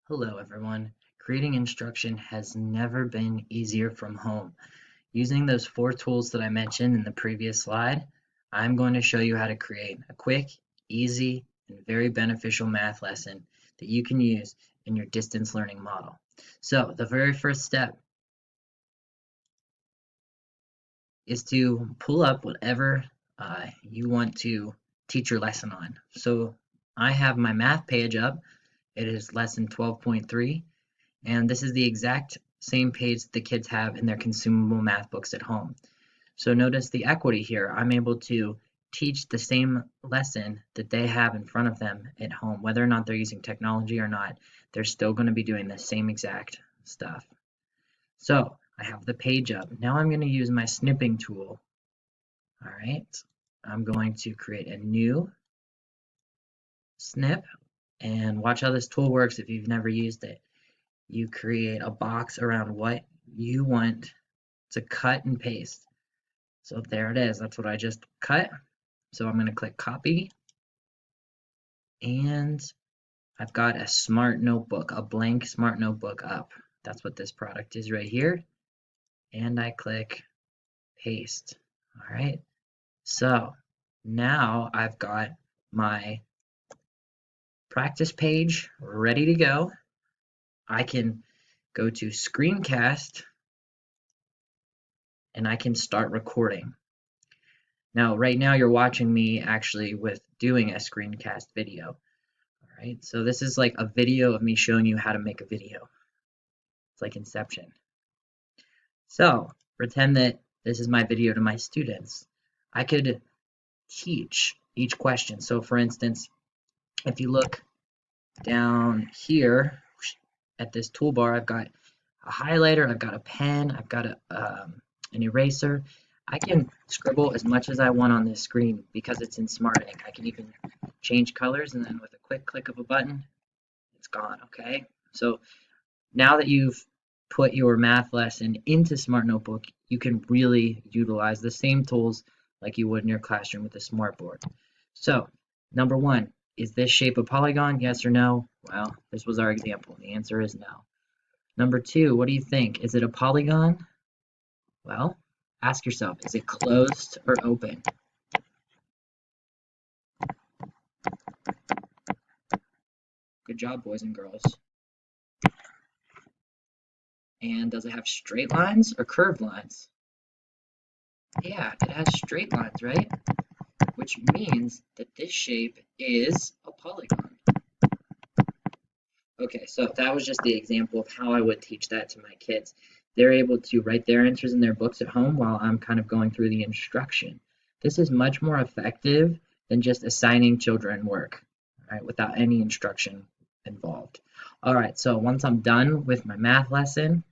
Hello everyone. Creating instruction has never been easier from home. Using those 4 tools that I mentioned in the previous slide, I'm going to show you how to create a quick, easy, and very beneficial math lesson that you can use in your distance learning model. So the very first step is to pull up whatever you want to teach your lesson on. So I have my math page up. It is lesson 12.3. And this is the exact same page that the kids have in their consumable math books at home. So notice the equity here. I'm able to teach the same lesson that they have in front of them at home. Whether or not they're using technology or not, they're still going to be doing the same exact stuff. So I have the page up. Now I'm going to use my snipping tool. All right, I'm going to create a new snip, and watch how this tool works if you've never used it. You create a box around what you want to cut and paste. So there it is. That's what I just cut. So I'm going to click copy, and I've got a smart notebook, a blank smart notebook up. That's what this product is right here. And I click paste. All right. So now I've got my practice page ready to go. I can go to Screencast and I can start recording. Now, right now you're watching me actually with doing a screencast video. All right, so this is like a video of me showing you how to make a video. It's like Inception. So pretend that this is my video to my students. I could teach each question. So for instance, if you look down here at this toolbar, I've got a highlighter, I've got a pen, I've got an eraser. I can scribble as much as I want on this screen because it's in Smart Ink. I can even change colors, and then with a quick click of a button, it's gone, okay? So now that you've put your math lesson into SmartNotebook, you can really utilize the same tools like you would in your classroom with a smartboard. So, number one, is this shape a polygon? Yes or no? Well, this was our example. The answer is no. Number two, what do you think? Is it a polygon? Well, ask yourself, is it closed or open? Good job, boys and girls. And does it have straight lines or curved lines? Yeah, it has straight lines, right? Which means that this shape is a polygon. Okay, so that was just the example of how I would teach that to my kids. They're able to write their answers in their books at home while I'm kind of going through the instruction. This is much more effective than just assigning children work, right, without any instruction involved. All right, so once I'm done with my math lesson,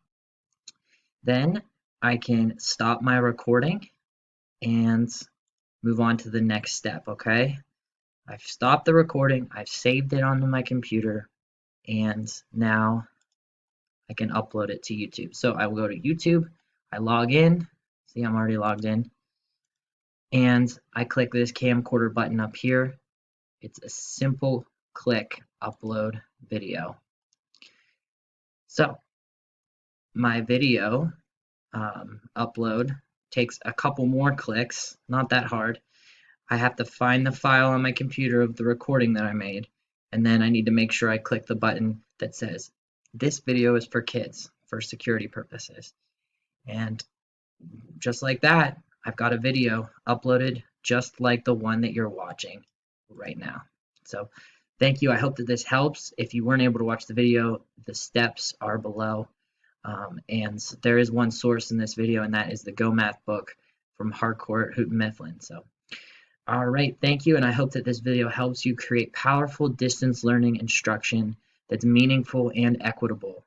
then I can stop my recording and move on to the next step, okay? I've stopped the recording, I've saved it onto my computer, and now I can upload it to YouTube. So I will go to YouTube, I log in, see I'm already logged in, and I click this camcorder button up here. It's a simple click, upload video. So my video upload takes a couple more clicks, not that hard. I have to find the file on my computer of the recording that I made, and then I need to make sure I click the button that says, this video is for kids, for security purposes. And just like that, I've got a video uploaded just like the one that you're watching right now. So thank you. I hope that this helps. If you weren't able to watch the video, the steps are below. And there is one source in this video, and that is the Go Math book from Harcourt, Houghton Mifflin. So, all right, thank you, and I hope that this video helps you create powerful distance learning instruction that's meaningful and equitable.